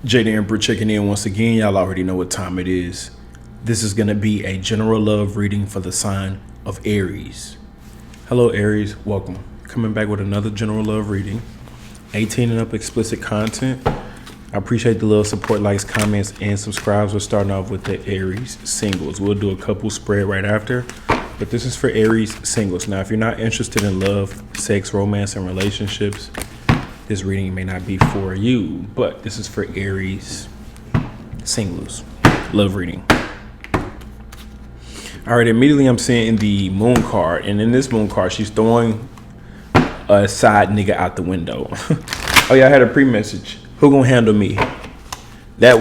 Jay the Emperor checking in once again. Y'all already know what time it is. This is going to be a general love reading for the sign of Aries. Hello, Aries. Welcome. Coming back with another general love reading. 18 and up explicit content. I appreciate the little support, likes, comments, and subscribes. We're starting off with the Aries singles. We'll do a couple spread right after. But this is for Aries singles. Now, if you're not interested in love, sex, romance, and relationships, this reading may not be for you, but this is for Aries singles. Love reading. All right, immediately I'm seeing the moon card. And in this moon card, she's throwing a side nigga out the window. Oh, yeah, I had a pre-message. Who gonna handle me? That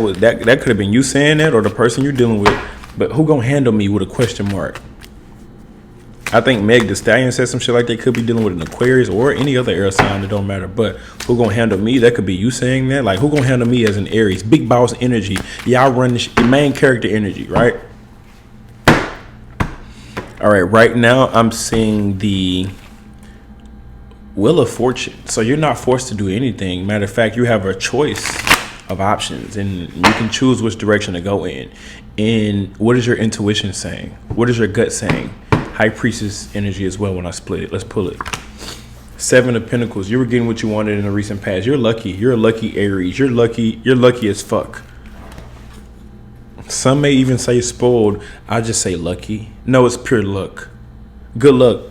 could have been you saying that or the person you're dealing with. But who gonna handle me with a question mark? I think Meg the Stallion said some shit like they could be dealing with an Aquarius or any other air sign. It don't matter. But who gonna handle me? That could be you saying that. Like, who gonna handle me as an Aries? Big boss energy. Y'all run the main character energy, right? All right. Right now, I'm seeing the Wheel of Fortune. So you're not forced to do anything. Matter of fact, you have a choice of options, and you can choose which direction to go in. And what is your intuition saying? What is your gut saying? High Priestess energy as well when I split it. Let's pull it. 7 of Pentacles. You were getting what you wanted in the recent past. You're lucky. You're a lucky Aries. You're lucky. You're lucky as fuck. Some may even say spoiled. I just say lucky. No, it's pure luck. Good luck.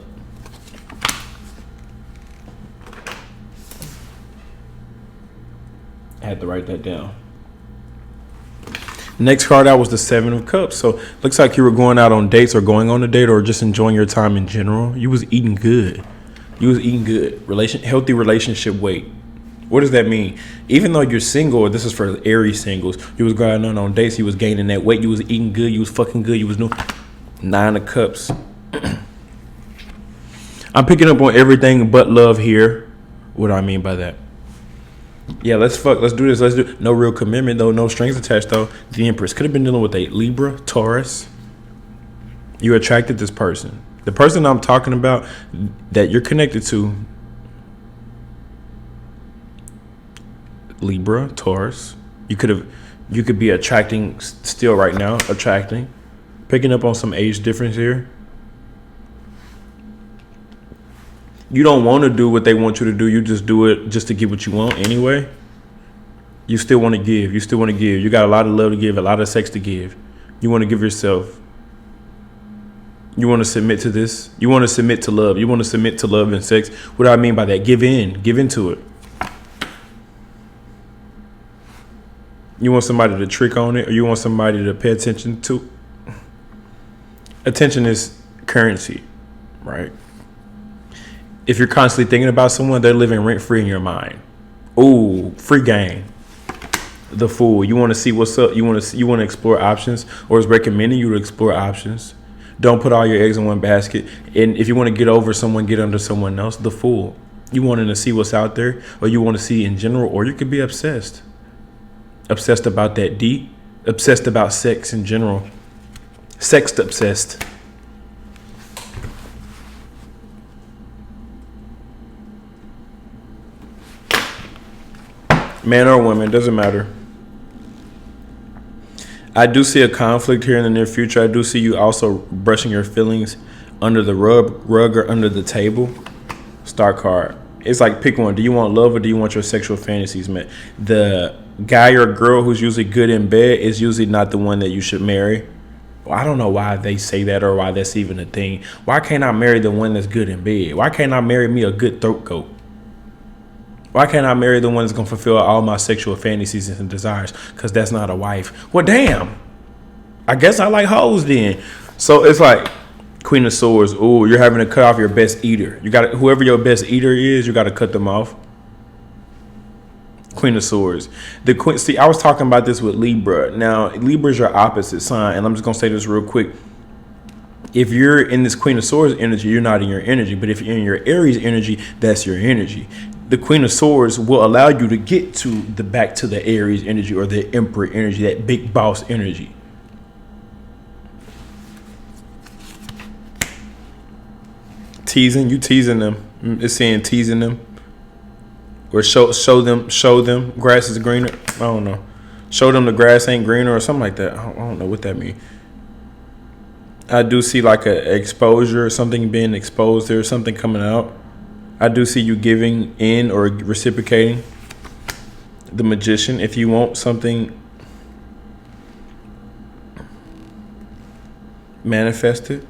I had to write that down. Next card out was the 7 of Cups. So looks like you were going out on dates or going on a date or just enjoying your time in general. You was eating good. You was eating good. Healthy relationship weight. What does that mean? Even though you're single, this is for Aries singles, you was going on dates, you was gaining that weight, you was eating good, you was fucking good, you was new. 9 of Cups. I'm picking up on everything but love here. What do I mean by that? Yeah, let's do this. Let's do no real commitment though, no strings attached though. The Empress could have been dealing with a Libra, Taurus. You attracted this person. The person I'm talking about that you're connected to, Libra, Taurus. You could be attracting still right now, attracting. Picking up on some age difference here. You don't want to do what they want you to do. You just do it just to get what you want anyway. You still want to give. You still want to give. You got a lot of love to give, a lot of sex to give. You want to give yourself. You want to submit to this. You want to submit to love. You want to submit to love and sex. What do I mean by that? Give in. Give into it. You want somebody to trick on it, or you want somebody to pay attention to? Attention is currency, right? If you're constantly thinking about someone, they're living rent-free in your mind. Ooh, free game. The Fool. You want to see what's up. You want to explore options, or is recommending you to explore options. Don't put all your eggs in one basket. And if you want to get over someone, get under someone else. The Fool. You wanting to see what's out there, or you want to see in general, or you could be obsessed. Obsessed about that deep. Obsessed about sex in general. Sex obsessed. Man or woman, doesn't matter. I do see a conflict here in the near future. I do see you also brushing your feelings under the rug or under the table. Star card. It's like, pick one. Do you want love or do you want your sexual fantasies met? The guy or girl who's usually good in bed is usually not the one that you should marry. Well, I don't know why they say that or why that's even a thing. Why can't I marry the one that's good in bed? Why can't I marry me a good throat goat? Why can't I marry the one that's going to fulfill all my sexual fantasies and desires? Because that's not a wife. Well, damn. I guess I like hoes then. So it's like Queen of Swords. Ooh, you're having to cut off your best eater. You got whoever your best eater is, you got to cut them off. Queen of Swords. See, I was talking about this with Libra. Now, Libra is your opposite sign. And I'm just going to say this real quick. If you're in this Queen of Swords energy, you're not in your energy. But if you're in your Aries energy, that's your energy. The Queen of Swords will allow you to get to back to the Aries energy or the Emperor energy, that big boss energy. Teasing them. It's saying teasing them. Or show them grass is greener. I don't know. Show them the grass ain't greener or something like that. I don't know what that means. I do see like a exposure, something being exposed there, something coming out. I do see you giving in or reciprocating. The Magician, if you want something manifested,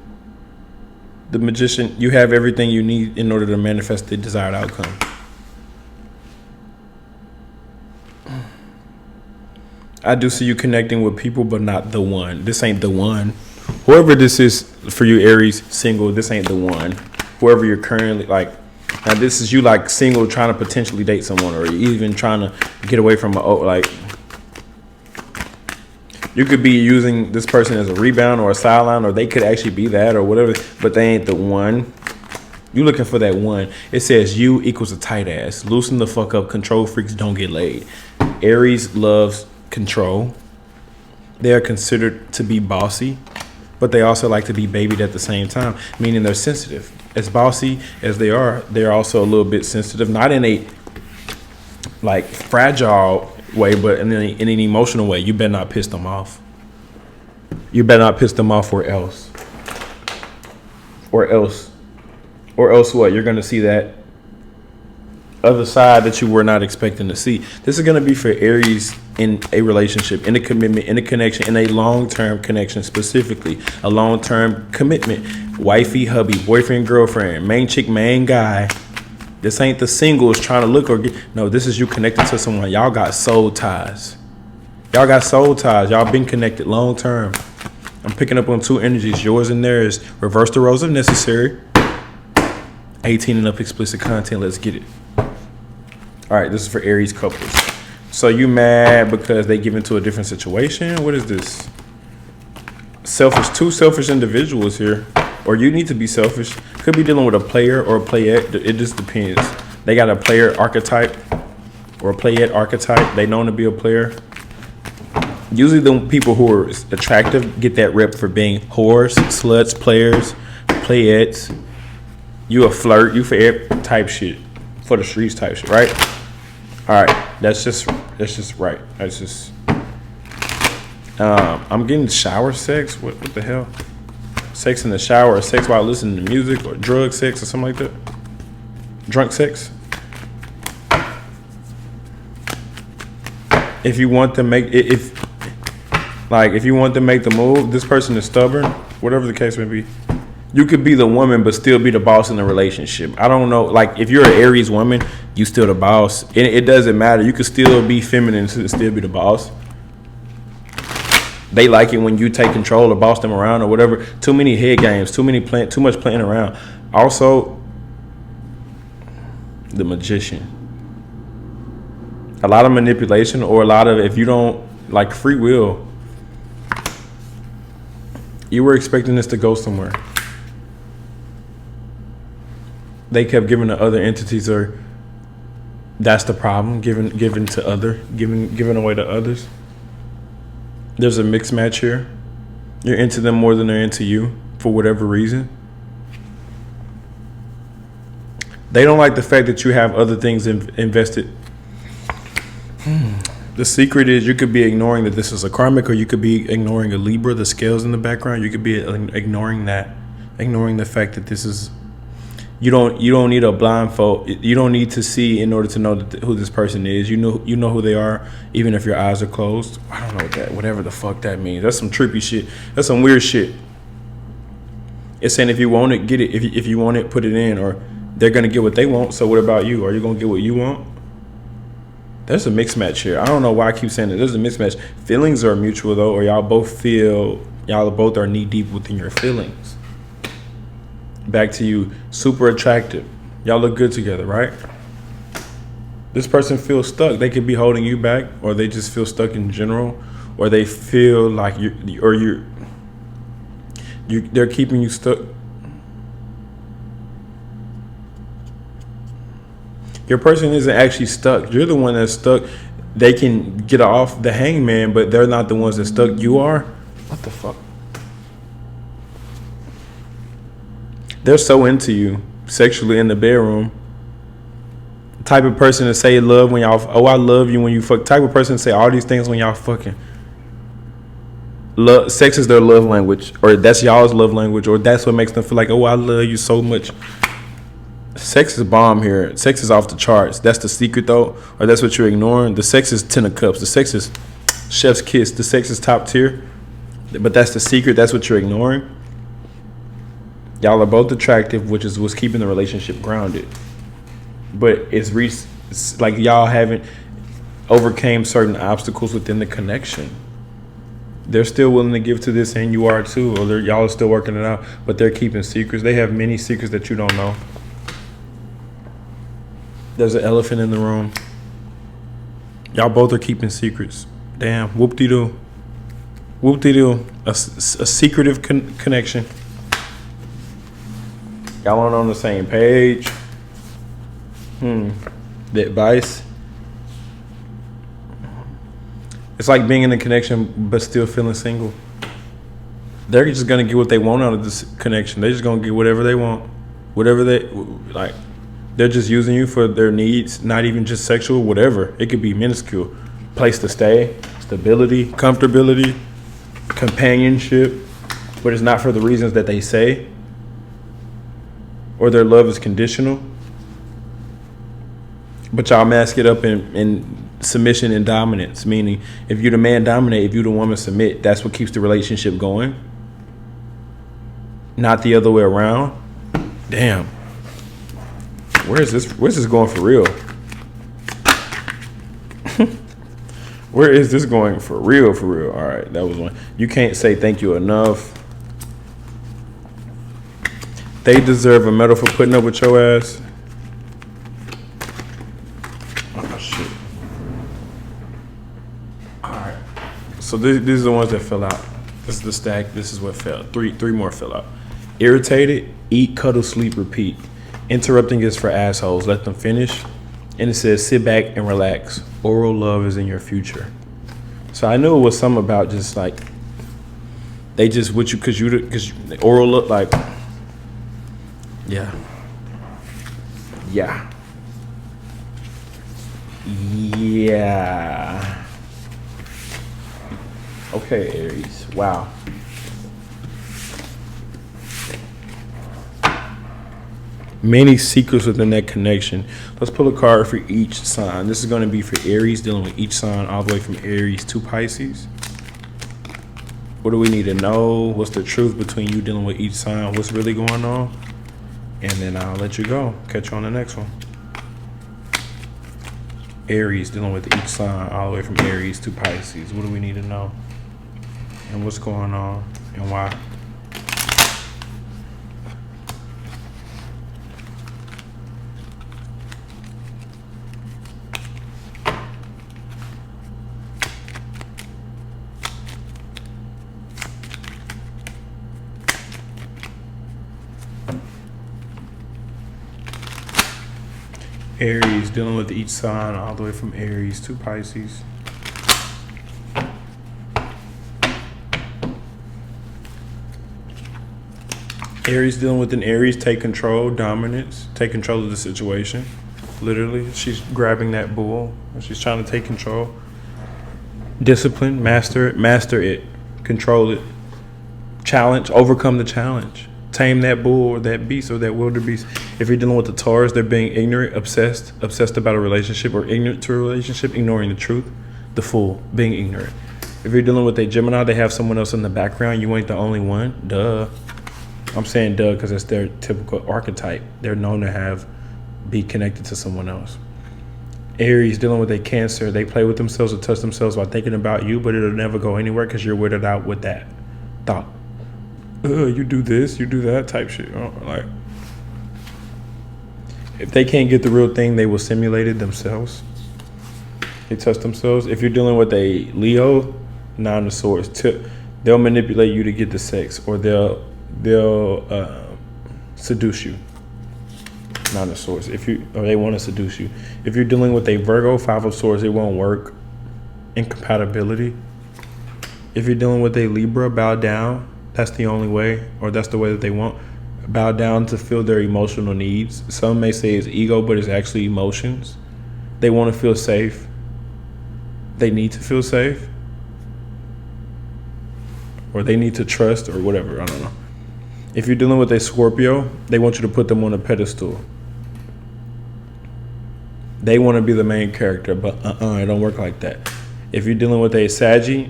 the Magician, you have everything you need in order to manifest the desired outcome. I do see you connecting with people, but not the one. This ain't the one. Whoever this is for you, Aries, single, this ain't the one. Whoever you're currently like, now this is you like single trying to potentially date someone, or even trying to get away from like, you could be using this person as a rebound or a sideline, or they could actually be that or whatever, but they ain't the one. You looking for that one. It says you equals a tight ass. Loosen the fuck up. Control freaks don't get laid. Aries loves control. They are considered to be bossy, but they also like to be babied at the same time, meaning they're sensitive. As bossy as they are, they're also a little bit sensitive, not in a like fragile way, but in an emotional way. You better not piss them off. You better not piss them off, or else what? You're gonna see that other side that you were not expecting to see. This is going to be for Aries in a relationship, in a commitment, in a connection, in a long-term connection, specifically a long-term commitment. Wifey, hubby, boyfriend, girlfriend, main chick, main guy. This ain't the singles trying to look or get. No, this is you connected to someone. Y'all got soul ties. Y'all got soul ties. Y'all been connected long-term. I'm picking up on two energies, yours and theirs. Reverse the roles if necessary. 18 and up explicit content. Let's get it. All right, this is for Aries couples. So you mad because they give into a different situation? What is this? Selfish, two selfish individuals here. Or you need to be selfish. Could be dealing with a player or a playette. It just depends. They got a player archetype or a playette archetype. They known to be a player. Usually the people who are attractive get that rep for being whores, sluts, players, playettes. You a flirt, you for type shit. For the streets type shit, right? All right, that's just right. That's just. I'm getting shower sex. What the hell? Sex in the shower, or sex while listening to music, or drug sex, or something like that. Drunk sex. If you want to make if you want to make the move, this person is stubborn. Whatever the case may be. You could be the woman, but still be the boss in the relationship. I don't know. Like, if you're an Aries woman, you still the boss. It doesn't matter. You could still be feminine and still be the boss. They like it when you take control or boss them around or whatever. Too many head games. Too much playing around. Also, the Magician. A lot of manipulation, or a lot of, if you don't like free will. You were expecting this to go somewhere. They kept giving to other entities, or that's the problem. Giving away to others. There's a mixed match here. You're into them more than they're into you for whatever reason. They don't like the fact that you have other things invested. The secret is you could be ignoring that this is a karmic, or you could be ignoring a Libra, the scales in the background. You could be ignoring that, ignoring the fact that this is. You don't need a blindfold. You don't need to see in order to know who this person is. You know who they are, even if your eyes are closed. I don't know whatever the fuck that means. That's some trippy shit. That's some weird shit. It's saying if you want it, get it. If you want it, put it in, or they're gonna get what they want. So what about you? Are you gonna get what you want? There's a mixed match here. I don't know why I keep saying that. There's a mixed match. Feelings are mutual though, or y'all both are knee deep within your feelings. Back to you, super attractive. Y'all look good together, right? This person feels stuck. They could be holding you back, or they just feel stuck in general, or they feel like they're keeping you stuck. Your person isn't actually stuck. You're the one that's stuck. They can get off the hangman, but they're not the ones that stuck. You are? What the fuck? They're so into you sexually in the bedroom Type of person to say love when y'all, oh, I love you when you fuck. Type of person to say all these things when y'all fucking. Love, sex is their love language, or that's y'all's love language, or that's what makes them feel like, oh, I love you so much. Sex is bomb here. Sex is off the charts. That's the secret though, or that's what you're ignoring. The sex is 10 of cups. The sex is chef's kiss. The sex is top tier, but that's the secret. That's what you're ignoring. Y'all are both attractive, which is what's keeping the relationship grounded. But it's like y'all haven't overcame certain obstacles within the connection. They're still willing to give to this, and you are too, or y'all are still working it out, but they're keeping secrets. They have many secrets that you don't know. There's an elephant in the room. Y'all both are keeping secrets. Damn, whoop-de-doo. Whoop-de-doo. A secretive connection. Y'all aren't on the same page. The advice. It's like being in a connection but still feeling single. They're just gonna get what they want out of this connection. They're just gonna get whatever they want. Whatever they like. They're just using you for their needs, not even just sexual, whatever. It could be minuscule. Place to stay, stability, comfortability, companionship, but it's not for the reasons that they say. Or their love is conditional. But y'all mask it up in submission and dominance, meaning if you're the man, dominate. If you're the woman, submit. That's what keeps the relationship going, not the other way around. Damn, where's this going for real? Where is this going for real? All right, that was one. You can't say thank you enough. They deserve a medal for putting up with your ass. So these are the ones that fell out. This is the stack. This is what fell. Three more fell out. Irritated, eat, cuddle, sleep, repeat. Interrupting is for assholes. Let them finish. And it says, sit back and relax. Oral love is in your future. So I knew it was something about just like, they just with you because oral look like, yeah. Okay, Aries. Wow. Many secrets within that connection. Let's pull a card for each sign. This is going to be for Aries, dealing with each sign all the way from Aries to Pisces. What do we need to know? What's the truth between you dealing with each sign? What's really going on? And then I'll let you go. Catch you on the next one. Aries, dealing with each sign all the way from Aries to Pisces. What do we need to know? And what's going on and why? Aries, dealing with each sign all the way from Aries to Pisces. Aries, dealing with an Aries, take control, dominance, take control of the situation. Literally, she's grabbing that bull. She's trying to take control. Discipline, master it, control it. Challenge, overcome the challenge. Tame that bull or that beast or that wildebeest. If you're dealing with the Taurus, they're being ignorant, obsessed about a relationship, or ignorant to a relationship, ignoring the truth. The fool, being ignorant. If you're dealing with a Gemini, they have someone else in the background. You ain't the only one. Duh. I'm saying duh because it's their typical archetype. They're known to be connected to someone else. Aries, dealing with a Cancer, they play with themselves or touch themselves while thinking about you, but it'll never go anywhere because you're weirded out with that thought. You do this, you do that type shit. Like, if they can't get the real thing, they will simulate it themselves. They touch themselves. If you're dealing with a Leo, Nine of Swords, they'll manipulate you to get the sex, or they'll seduce you. Nine of Swords. Or they want to seduce you. If you're dealing with a Virgo, Five of Swords, it won't work. Incompatibility. If you're dealing with a Libra, bow down. That's the only way, or that's the way that they want. bow down to feel their emotional needs. Some may say it's ego, but it's actually emotions. They want to feel safe. They need to feel safe. Or they need to trust or whatever. I don't know. If you're dealing with a Scorpio, they want you to put them on a pedestal. They want to be the main character, but it don't work like that. If you're dealing with a Saggy,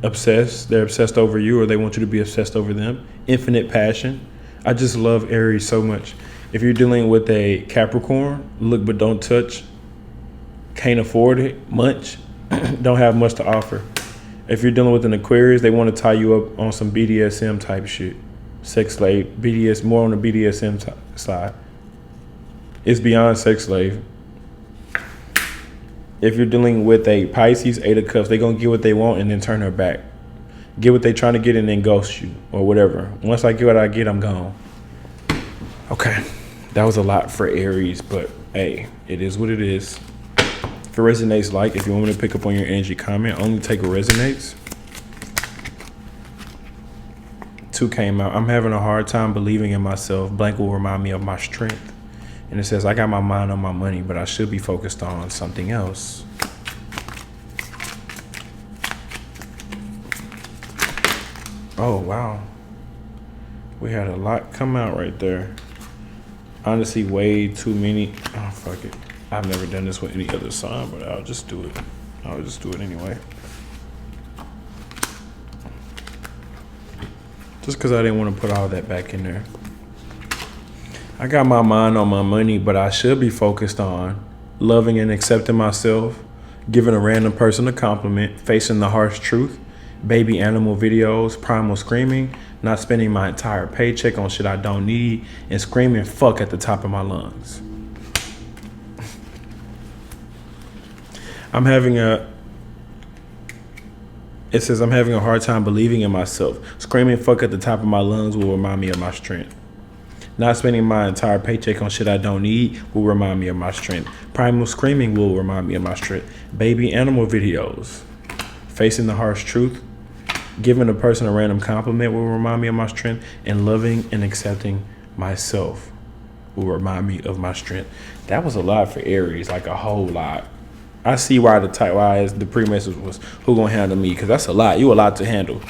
obsessed, they're obsessed over you, or they want you to be obsessed over them. Infinite passion. I just love Aries so much. If you're dealing with a Capricorn, look but don't touch, can't afford it much, don't have much to offer. If you're dealing with an Aquarius, they want to tie you up on some BDSM type shit. Sex slave, BDS, more on the BDSM side. It's beyond sex slave. If you're dealing with a Pisces, 8 of Cups, they're going to get what they want and then turn their back. Get what they're trying to get and then ghost you or whatever. Once I get what I get, I'm gone. Okay. That was a lot for Aries, but hey, it is what it is. If it resonates, like. If you want me to pick up on your energy, comment. Only take what resonates. 2 came out. I'm having a hard time believing in myself. Blank will remind me of my strength. And it says, I got my mind on my money, but I should be focused on something else. Oh, wow. We had a lot come out right there. Honestly, way too many. Oh, fuck it. I've never done this with any other sign, but I'll just do it. I'll just do it anyway. Just because I didn't want to put all that back in there. I got my mind on my money, but I should be focused on loving and accepting myself, giving a random person a compliment, facing the harsh truth, baby animal videos, primal screaming, not spending my entire paycheck on shit I don't need, and screaming fuck at the top of my lungs. It says I'm having a hard time believing in myself. Screaming fuck at the top of my lungs will remind me of my strength. Not spending my entire paycheck on shit I don't need will remind me of my strength. Primal screaming will remind me of my strength. Baby animal videos. Facing the harsh truth. Giving a person a random compliment will remind me of my strength. And loving and accepting myself will remind me of my strength. That was a lot for Aries, like a whole lot. I see why the pre-message was who gonna handle me, because that's a lot. You a lot to handle.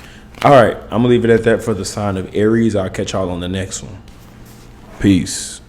All right, I'm gonna leave it at that for the sign of Aries. I'll catch y'all on the next one. Peace.